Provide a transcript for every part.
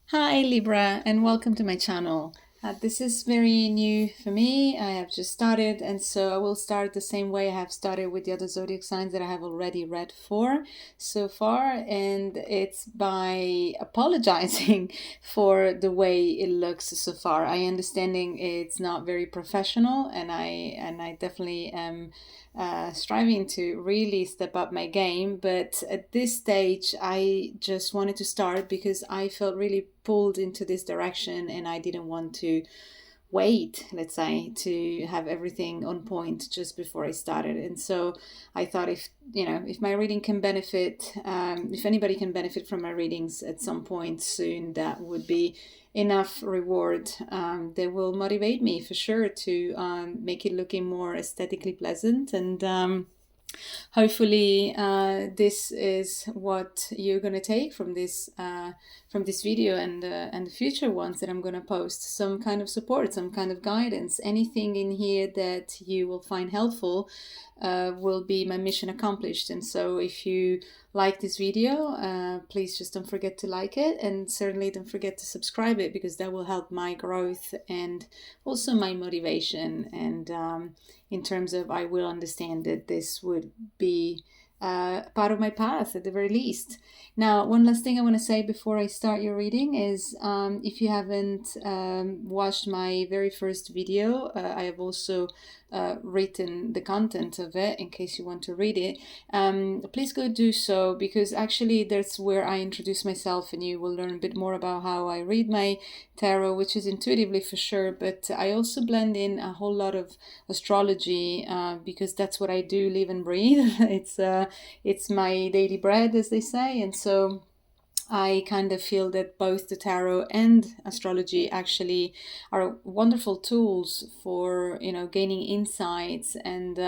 Hi Libra, and welcome to my channel. This is very new for me. I have just started, and so I will start the same way I have started with the other zodiac signs that I have already read for so far, and it's by apologizing for the way it looks so far. I understanding it's not very professional, and I definitely am striving to really step up my game. But at this stage, I just wanted to start because I felt really pulled into this direction and I didn't want to wait, let's say, to have everything on point just before I started. And so I thought if my reading can benefit, if anybody can benefit from my readings at some point soon, that would be enough reward that will motivate me for sure to make it looking more aesthetically pleasant and hopefully this is what you're going to take from this video and the future ones that I'm going to post. Some kind of support, some kind of guidance, anything in here that you will find helpful will be my mission accomplished. And so if you like this video, please just don't forget to like it, and certainly don't forget to subscribe it, because that will help my growth and also my motivation. And in terms of, I will understand that this would be part of my path at the very least. Now, one last thing I want to say before I start your reading is if you haven't watched my very first video, I have also written the content of it in case you want to read it. Please go do so, because actually that's where I introduce myself and you will learn a bit more about how I read my tarot, which is intuitively for sure, but I also blend in a whole lot of astrology because that's what I do, live and breathe. It's my daily bread, as they say, and so I kind of feel that both the tarot and astrology actually are wonderful tools for gaining insights and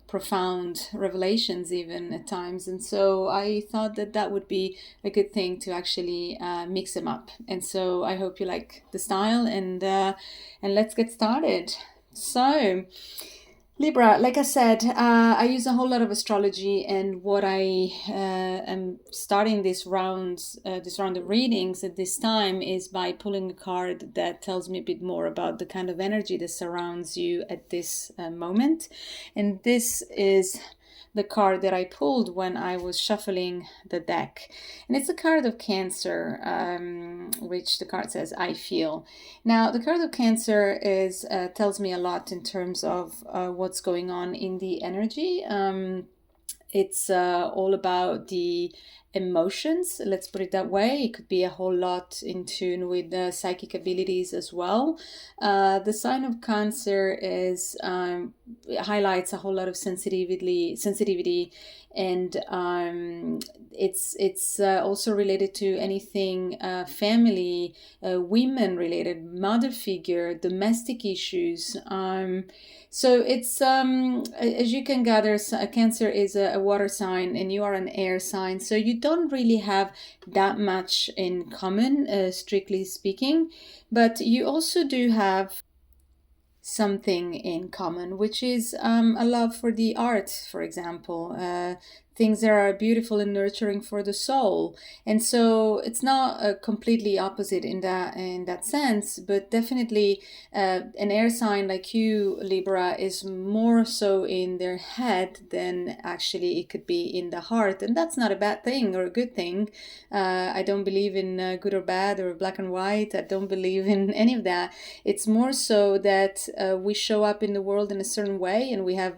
profound revelations even at times. And so I thought that that would be a good thing to actually mix them up. And so I hope you like the style, and let's get started. So Libra, like I said, I use a whole lot of astrology, and what I am starting this round of readings at this time is by pulling a card that tells me a bit more about the kind of energy that surrounds you at this moment. And this is the card that I pulled when I was shuffling the deck. And it's a card of Cancer, which the card says, I feel. Now, the card of Cancer is tells me a lot in terms of what's going on in the energy. It's all about the emotions, let's put it that way. It could be a whole lot in tune with the psychic abilities as well. The sign of Cancer is highlights a whole lot of sensitivity, and it's also related to anything family, women related, mother figure, domestic issues. So it's as you can gather, Cancer is a water sign and you are an air sign, so you don't really have that much in common, strictly speaking, but you also do have something in common, which is a love for the art, for example, things that are beautiful and nurturing for the soul. And so it's not completely opposite in that sense, but definitely an air sign like you, Libra, is more so in their head than actually it could be in the heart, and that's not a bad thing or a good thing. I don't believe in good or bad or black and white. I don't believe in any of that. It's more so that we show up in the world in a certain way, and we have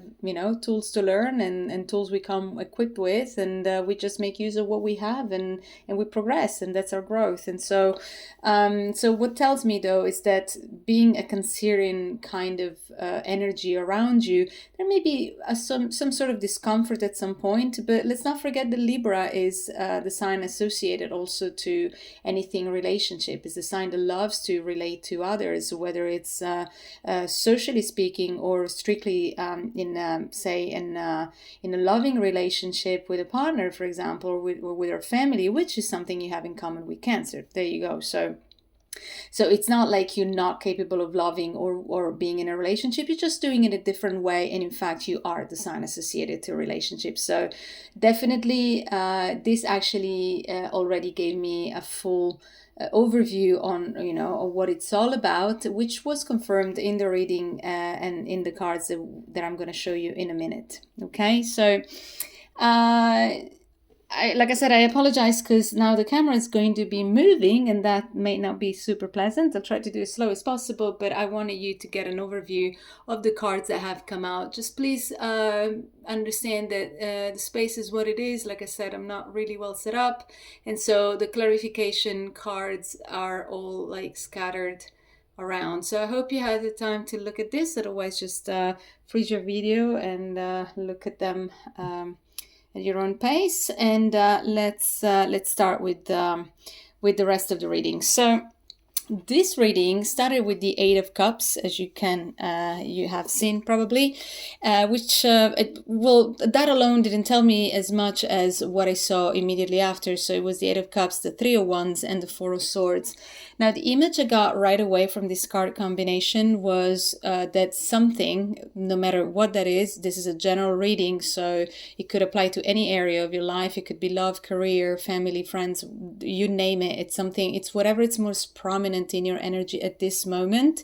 tools to learn, and tools we come equipped with, and we just make use of what we have, and we progress, and that's our growth. And so so what tells me though is that being a Cancerian kind of energy around you, there may be some sort of discomfort at some point, but let's not forget that Libra is the sign associated also to anything relationship. Is the sign that loves to relate to others, whether it's socially speaking or strictly in a loving relationship with a partner, for example, or with our family, which is something you have in common with Cancer. There you go. So So it's not like you're not capable of loving or being in a relationship. You're just doing it a different way. And in fact, you are the sign associated to relationships. So definitely, this actually already gave me a full overview on, on what it's all about, which was confirmed in the reading and in the cards that I'm going to show you in a minute. Okay, so like I said, I apologize because now the camera is going to be moving and that may not be super pleasant. I'll try to do as slow as possible, but I wanted you to get an overview of the cards that have come out. Just please understand that the space is what it is. Like I said, I'm not really well set up. And so the clarification cards are all like scattered around. So I hope you had the time to look at this. Otherwise, just freeze your video and look at them at your own pace. And let's start with the rest of the reading. So this reading started with the Eight of Cups, as you have seen probably, which that alone didn't tell me as much as what I saw immediately after. So it was the Eight of Cups, the Three of Wands, and the Four of Swords. Now the image I got right away from this card combination was that something, no matter what that is, this is a general reading, so it could apply to any area of your life. It could be love, career, family, friends, you name it. It's whatever it's most prominent in your energy at this moment.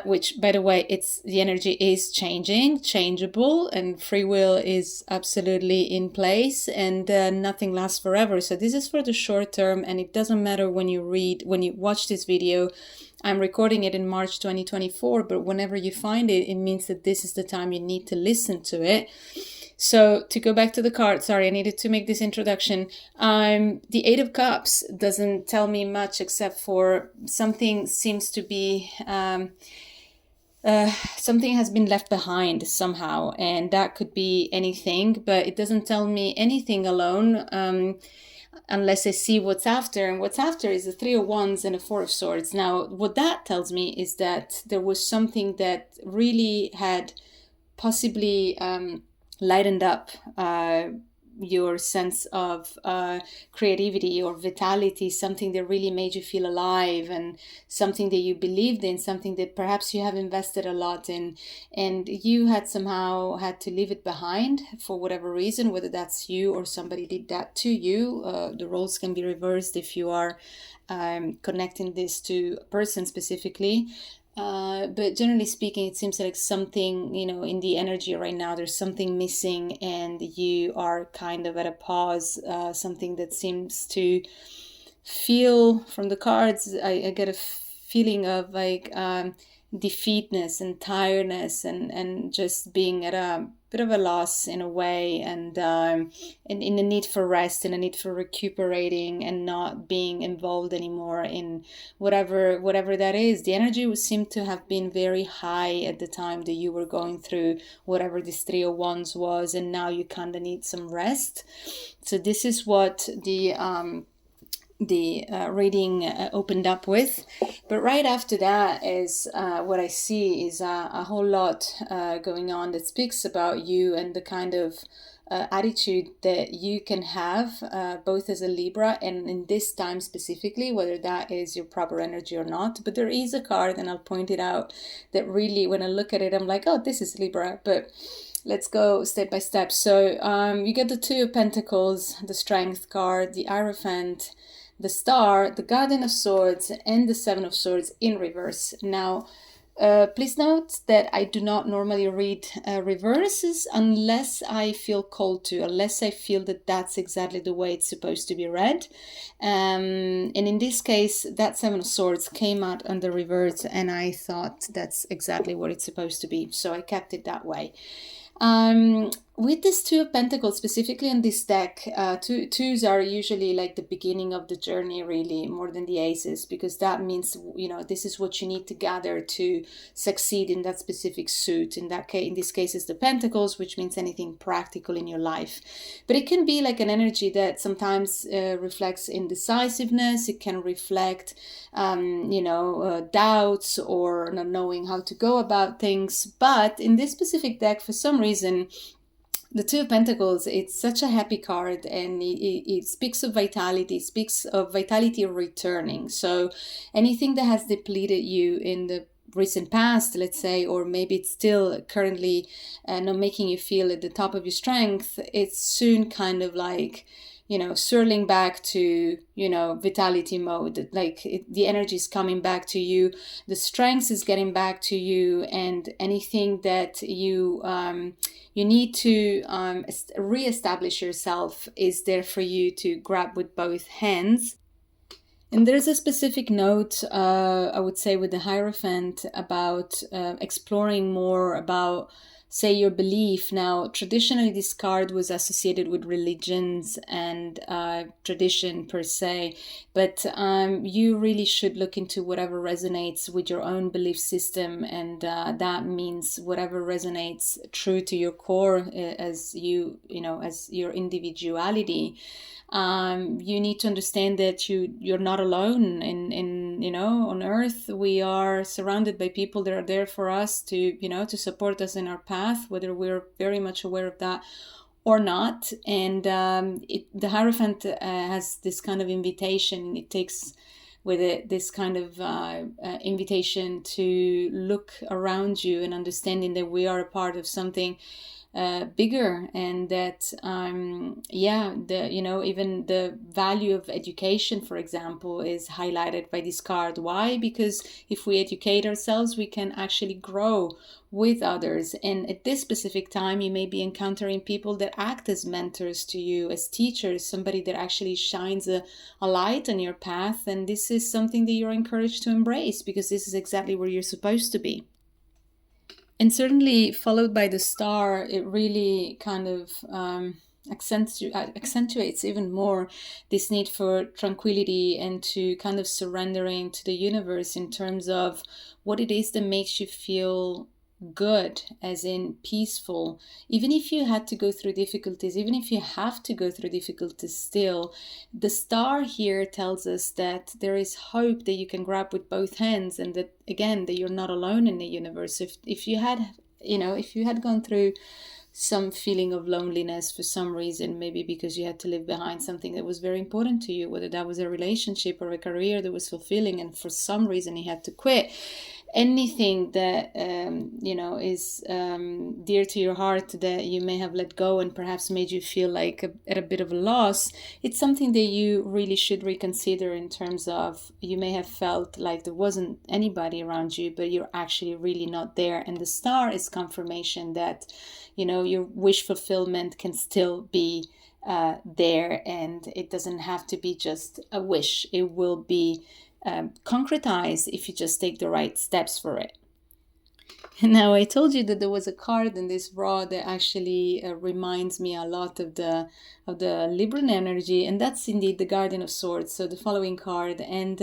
Which, by the way, the energy is changeable, and free will is absolutely in place, and nothing lasts forever. So this is for the short term, and it doesn't matter when you watch this video. I'm recording it in March 2024, but whenever you find it, it means that this is the time you need to listen to it. So to go back to the card, sorry, I needed to make this introduction. The Eight of Cups doesn't tell me much except for something seems to be, something has been left behind somehow, and that could be anything, but it doesn't tell me anything alone. Unless I see what's after, and what's after is the Three of Wands and the Four of Swords. Now, what that tells me is that there was something that really had possibly lightened up your sense of creativity or vitality, something that really made you feel alive, and something that you believed in, something that perhaps you have invested a lot in, and you had somehow had to leave it behind for whatever reason, whether that's you or somebody did that to you. The roles can be reversed if you are connecting this to a person specifically. But generally speaking, it seems like something, in the energy right now, there's something missing and you are kind of at a pause, something that seems to feel from the cards. I get a feeling of like defeatness and tiredness and just being at a bit of a loss in a way, and in a need for rest, in a need for recuperating, and not being involved anymore in whatever that is. The energy would seem to have been very high at the time that you were going through whatever this Three of Wands was, and now you kind of need some rest. So this is what the reading opened up with. But right after that is what I see is a whole lot going on that speaks about you and the kind of attitude that you can have both as a Libra and in this time specifically, whether that is your proper energy or not. But there is a card, and I'll point it out, that really when I look at it I'm like, oh, this is Libra. But let's go step by step. So you get the Two of Pentacles, the Strength card, the Hierophant, the Star, the Guardian of Swords, and the Seven of Swords in reverse. Now, please note that I do not normally read reverses unless I feel called to, unless I feel that that's exactly the way it's supposed to be read. And in this case, that Seven of Swords came out on the reverse, and I thought that's exactly what it's supposed to be. So I kept it that way. With this Two of Pentacles, specifically on this deck, twos are usually like the beginning of the journey, really, more than the aces, because that means, this is what you need to gather to succeed in that specific suit. In this case, it's the Pentacles, which means anything practical in your life. But it can be like an energy that sometimes reflects indecisiveness. It can reflect, doubts or not knowing how to go about things. But in this specific deck, for some reason, The Two of Pentacles, it's such a happy card, and it speaks of vitality, speaks of vitality returning. So anything that has depleted you in the recent past, let's say, or maybe it's still currently not making you feel at the top of your strength, it's soon kind of like, swirling back to, vitality mode. Like the energy is coming back to you, the strength is getting back to you, and anything that you need to reestablish yourself is there for you to grab with both hands. And there's a specific note, I would say, with the Hierophant about exploring more about, say, your belief. Now, traditionally, this card was associated with religions and tradition per se, but you really should look into whatever resonates with your own belief system, and that means whatever resonates true to your core as as your individuality. You need to understand that you're not alone in on earth. We are surrounded by people that are there for us to support us in our path, whether we're very much aware of that or not. And the Hierophant has this kind of invitation. It takes with it this kind of invitation to look around you and understanding that we are a part of something bigger, and that even the value of education, for example, is highlighted by this card. Why? Because if we educate ourselves, we can actually grow with others, and at this specific time you may be encountering people that act as mentors to you, as teachers, somebody that actually shines a light on your path, and this is something that you're encouraged to embrace, because this is exactly where you're supposed to be. And certainly followed by the star, it really kind of accentuates even more this need for tranquility and to kind of surrendering to the universe in terms of what it is that makes you feel good, as in peaceful. Even if you had to go through difficulties, even if you have to go through difficulties still, the star here tells us that there is hope that you can grab with both hands, and that, again, that you're not alone in the universe. If you had gone through some feeling of loneliness for some reason, maybe because you had to leave behind something that was very important to you, whether that was a relationship or a career that was fulfilling, and for some reason you had to quit, anything that is dear to your heart that you may have let go and perhaps made you feel like at a bit of a loss, it's something that you really should reconsider, in terms of you may have felt like there wasn't anybody around you, but you're actually really not there. And the star is confirmation that your wish fulfillment can still be there, and it doesn't have to be just a wish. It will be concretized if you just take the right steps for it. Now, I told you that there was a card in this raw that actually reminds me a lot of the Libran energy, and that's indeed the Guardian of Swords. So the following card, and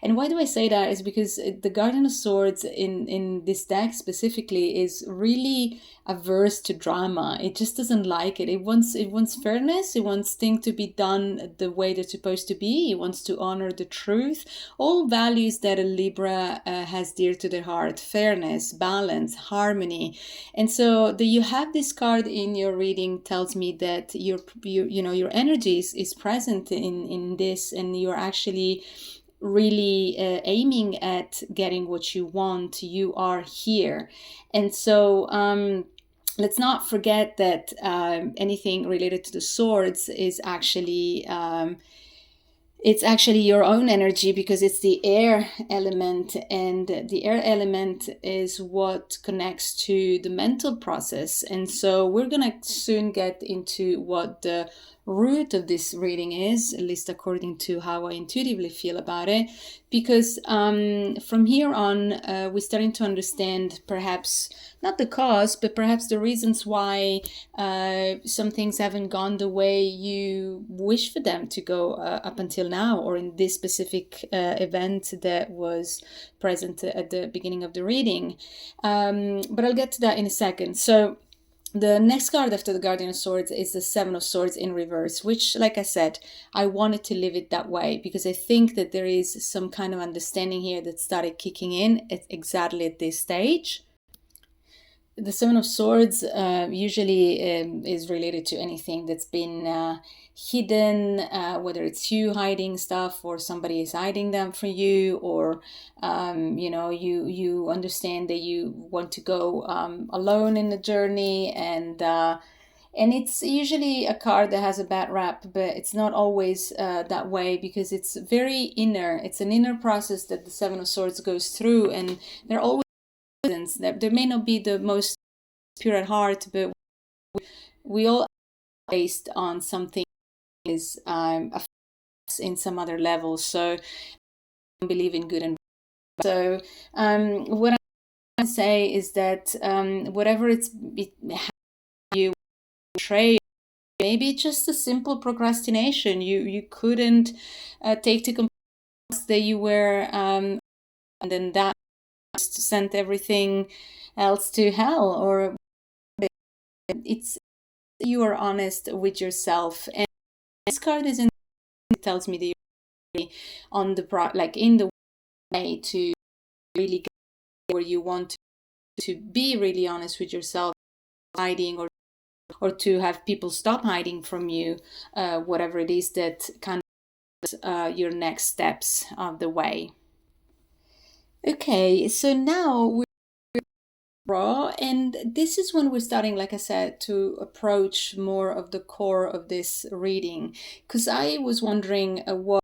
why do I say that is because the Guardian of Swords in this deck specifically is really averse to drama. It just doesn't like it. It wants fairness. It wants things to be done the way they're supposed to be. It wants to honor the truth. All values that a Libra has dear to their heart: fairness, balance, harmony. And so that you have this card in your reading tells me that your energy is present in this, and you're actually really aiming at getting what you want. You are here. And so let's not forget that anything related to the swords is actually it's actually your own energy, because it's the air element, and the air element is what connects to the mental process. And so we're gonna soon get into what the root of this reading is, at least according to how I intuitively feel about it, because from here on we're starting to understand perhaps not the cause, but perhaps the reasons why some things haven't gone the way you wish for them to go up until now, or in this specific event that was present at the beginning of the reading. But I'll get to that in a second. So the next card after the Guardian of Swords is the Seven of Swords in reverse, which, like I said, I wanted to leave it that way because I think that there is some kind of understanding here that started kicking in exactly at this stage. the Seven of Swords usually is related to anything that's been hidden, whether it's you hiding stuff or somebody is hiding them from you, or you understand that you want to go alone in the journey, and it's usually a card that has a bad rap, but it's not always that way, because it's very inner. It's an inner process that the Seven of Swords goes through, and there are always reasons that there may not be the most pure at heart, but we all are based on something is in some other level. So I believe in good and bad. So what I say is that whatever you betray, maybe just a simple procrastination. You couldn't take to compliance that you were, and then that just sent everything else to hell. Or it's you are honest with yourself, and this card is in. It tells me that you're on the like in the way to really get where you want to be really honest with yourself, hiding or to have people stop hiding from you, whatever it is that kind of your next steps of the way. Okay, so now we're raw, and this is when we're starting, like I said, to approach more of the core of this reading, because I was wondering what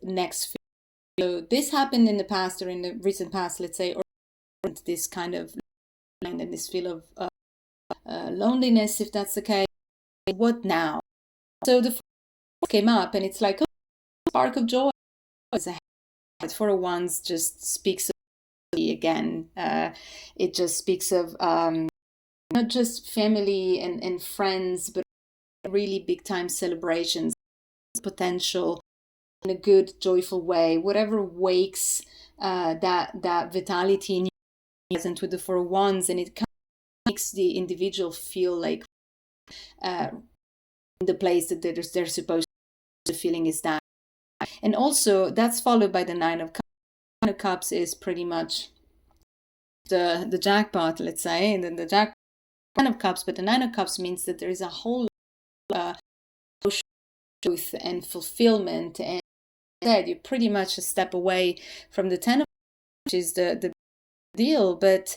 next. So this happened in the past, or in the recent past, let's say, or this kind of and this feel of loneliness, if that's the case. What now? So the came up, and it's like, oh, spark of joy. For a once just speaks of again. It just speaks of not just family and friends, but really big time celebrations, potential in a good, joyful way. Whatever wakes that vitality in you present with the four wands, and it kind of makes the individual feel like in the place that they're supposed to. The feeling is that, and also that's followed by the Nine of Cups. Nine of Cups is pretty much the jackpot, let's say, and then the jackpot. Nine of Cups, but the Nine of Cups means that there is a whole truth and fulfillment, and that you're pretty much a step away from the Ten of Cups, which is the deal, but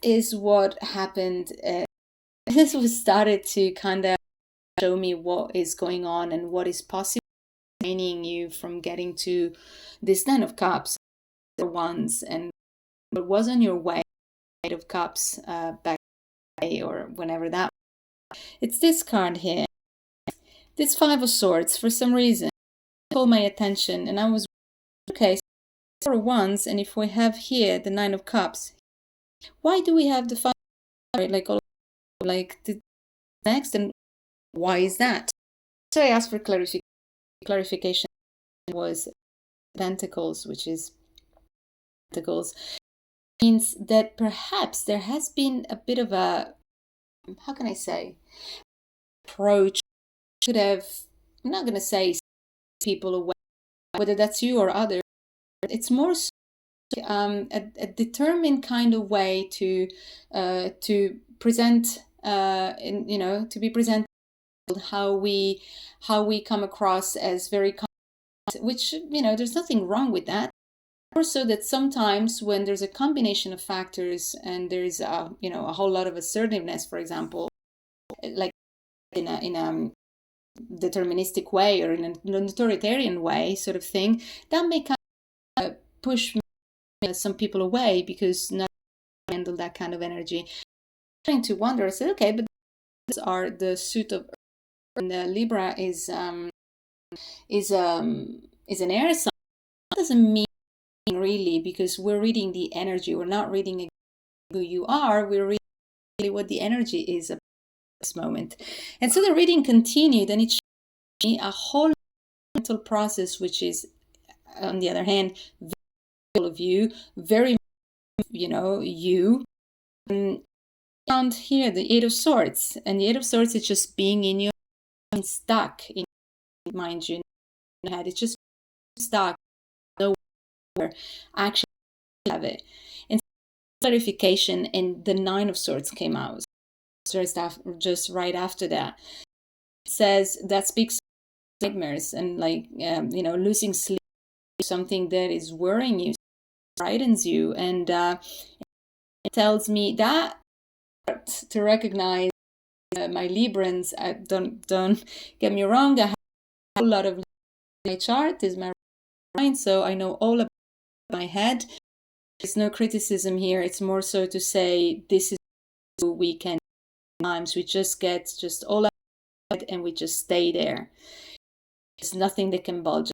is what happened. This was started to kind of show me what is going on and what is possible, training you from getting to this Nine of Cups, the ones, and what was on your way, Eight of Cups back or whenever that. It's this card here, this Five of Swords. For some reason, pulled my attention, and I was okay. So for once, and if we have here the Nine of Cups, why do we have the Five? Like all like the next, and why is that? So I asked for clarification. Was Pentacles, which is Pentacles, means that perhaps there has been a bit of a, how can I say, approach. Could have, I'm not going to say people away, whether that's you or others. It's more a determined kind of way to present, to be presented, how we come across as very, which there's nothing wrong with that. Also, that sometimes when there's a combination of factors and there's a whole lot of assertiveness, for example, like in a deterministic way or in an authoritarian way, sort of thing, that may kind of push some people away because not handle that kind of energy. I'm trying to wonder. I said, okay, but these are the suit of Earth, and the Libra is an air sign. That doesn't mean really, because we're reading the energy. We're not reading who you are. We're reading what the energy is at this moment. And so the reading continued, and it showed me a whole mental process, which is, on the other hand, very of you, very you. Found here the Eight of Swords, and the Eight of Swords is just being in your stuck in, mind you, head. It's just stuck nowhere actually have it. And clarification, and the Nine of Swords came out just right after that. It says that speaks nightmares and like losing sleep, something that is worrying you, frightens you, and it tells me that to recognize my Librans. Don't get me wrong, I have a whole lot of my chart is my mind, so I know all about my head. There's no criticism here. It's more so to say this is who we can. Times we just get just all out and we just stay there. There's nothing that can budge.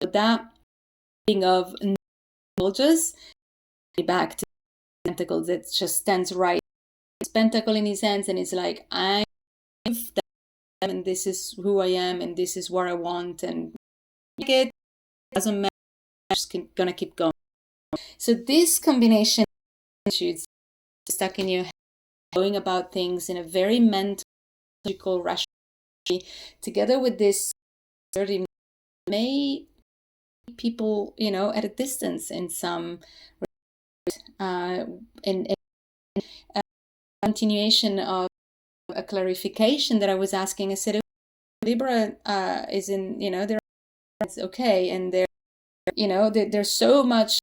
But that thing of bulges back to Pentacles that just stands right. It's Pentacle in his hands and it's like I'm and this is who I am and this is what I want and it doesn't matter. I'm just gonna keep going. So this combination of attitudes stuck in your head, going about things in a very mental, logical, rational way, together with this 30 may people, at a distance in some in continuation of a clarification that I was asking. I said, Libra is in, they're okay, and they're so much,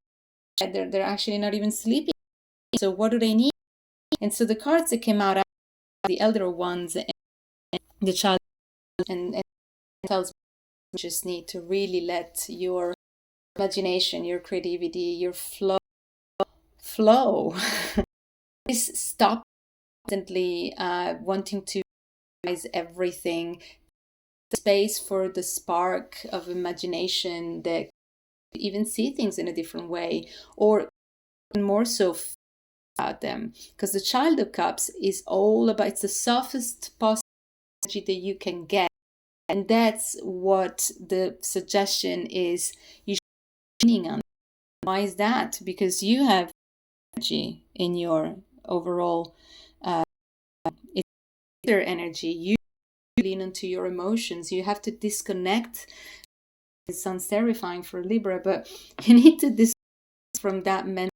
they're actually not even sleeping. So what do they need? And so the cards that came out are the elder ones and the child, and tells me you just need to really let your imagination, your creativity, your flow. Please stop constantly wanting to realize everything. Space for the spark of imagination that even see things in a different way, or more so about them, because the Child of Cups is all about, it's the softest possible energy that you can get, and that's what the suggestion is you should be on. Why is that? Because you have energy in your overall it's their energy. You lean into your emotions. You have to disconnect. It sounds terrifying for Libra, but you need to disconnect from that mental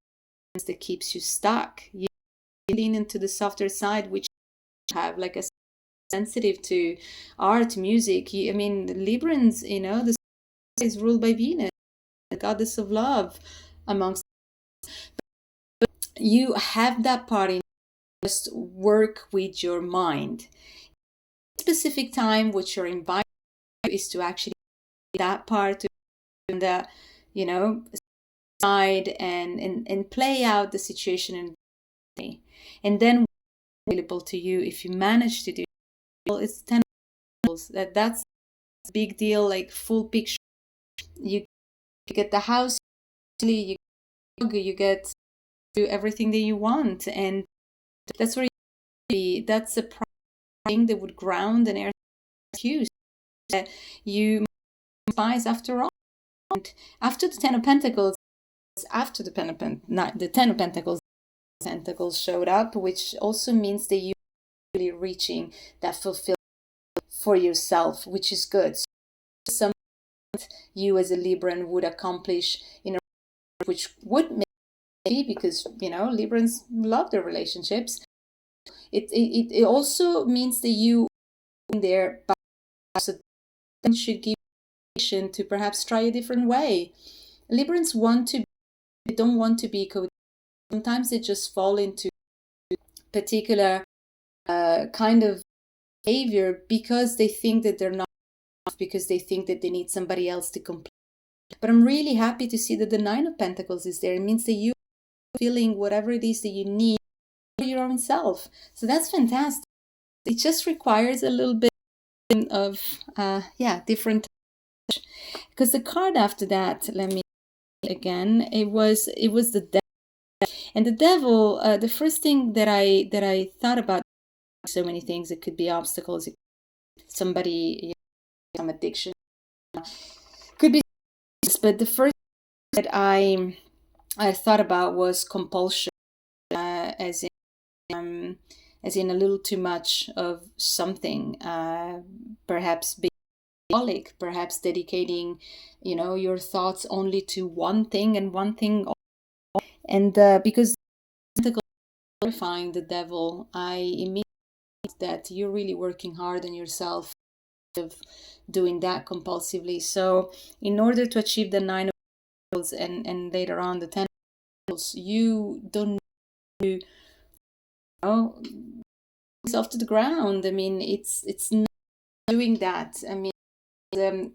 that keeps you stuck. You lean into the softer side, which you have like a sensitive to art, music. The Librans, the is ruled by Venus, the goddess of love, amongst. But you have that part in. Just work with your mind. Specific time, what you're invited is to actually that part to the side and play out the situation and then available to you if you manage to do it. Well, it's 10 that's a big deal, like full picture. You get the house, you get to do everything that you want, and that's where that's a thing that would ground and air cues that you spies after all. And after the 10 of Pentacles, after the 10 of Pentacles showed up, which also means that you are really reaching that fulfillment for yourself, which is good. So something you as a Libran would accomplish in a which would maybe because Librans love their relationships. It also means that you in there, so should give to perhaps try a different way. Librans don't want to be coded. Sometimes they just fall into particular kind of behavior because they think that they're not enough, because they think that they need somebody else to complete. But I'm really happy to see that the 9 of Pentacles is there. It means that you are feeling whatever it is that you need for your own self. So that's fantastic. It just requires a little bit of different, because the card after that, let me again, it was the devil. And the devil, the first thing that I thought about, so many things, it could be obstacles, somebody, some addiction, could be, but the first that I thought about was compulsion, as in a little too much of something, perhaps being alcoholic, perhaps dedicating, your thoughts only to one thing and one thing, and because glorifying the devil, I immediately that you're really working hard on yourself of doing that compulsively. So in order to achieve the 9 of Pentacles and later on the 10 of Pentacles, you don't need to, yourself to the ground. I mean, it's not doing that. I mean,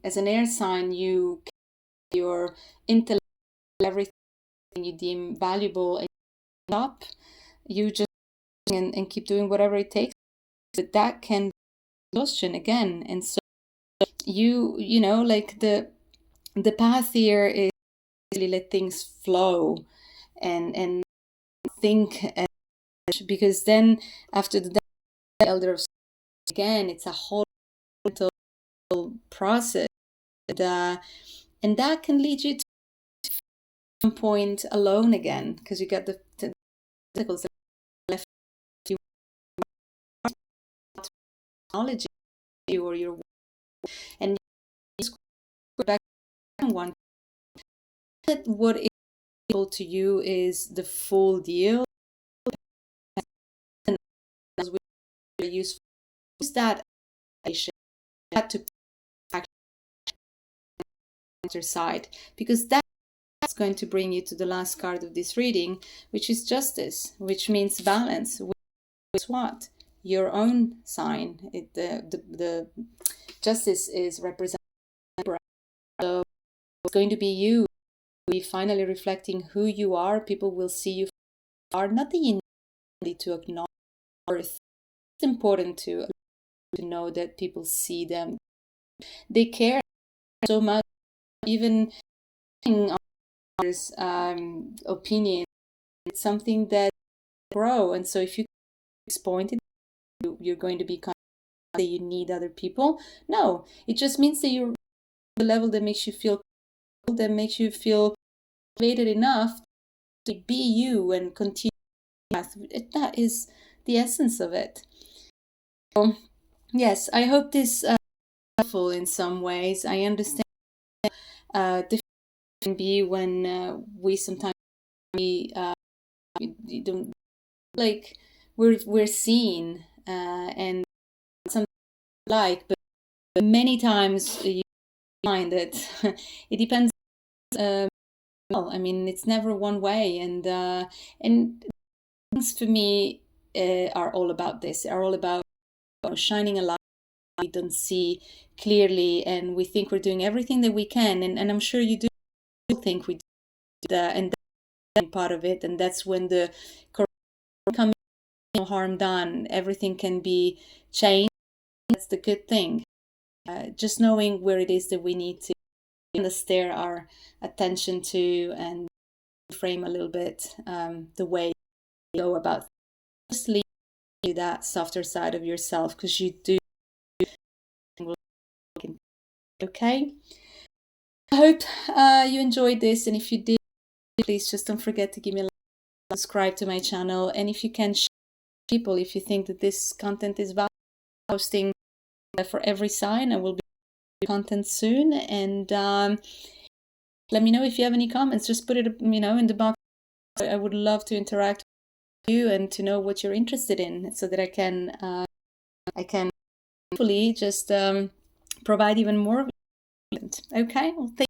as an air sign, you your intellect, everything you deem valuable, and stop. You just and keep doing whatever it takes. But that can be exhaustion again. And so you know, like the path here is really let things flow and think, because then after the elder of again, it's a whole mental process, and that can lead you to some point alone again, because you get the tentacles left you knowledge you or your, and you go back one that what is able to you is the full deal, and as we use that to your side, because that's going to bring you to the last card of this reading, which is justice, which means balance. Which is what? Your own sign. The justice is represented. So it's going to be you. Be finally reflecting who you are. People will see you are, not that you need to acknowledge worth. It's important to know that people see them. They care so much, even others' opinion. It's something that grow, and so if you disappointed, you're going to be kind of that you need other people. No, it just means that you're the level that makes you feel elevated enough to be you and continue. That is the essence of it. So, yes, I hope this is helpful in some ways. I understand different can be when we sometimes we don't like we're seen and something like, but many times you find that it depends. Well, I mean, it's never one way, and things for me are all about this. Are all about shining a light we don't see clearly, and we think we're doing everything that we can, and I'm sure you do think we do that, and that's part of it, and that's when the comes, no harm done, everything can be changed. That's the good thing. Just knowing where it is that we need to steer our attention to and frame a little bit the way you go about just leave you that softer side of yourself, because you do. Okay, I hope you enjoyed this, and if you did, please just don't forget to give me a like, subscribe to my channel, and if you can share people, if you think that this content is valuable, posting for every sign. I will be content soon, and let me know if you have any comments. Just put it in the box. I would love to interact with you and to know what you're interested in, so that I can hopefully just provide even more. Okay, well, thank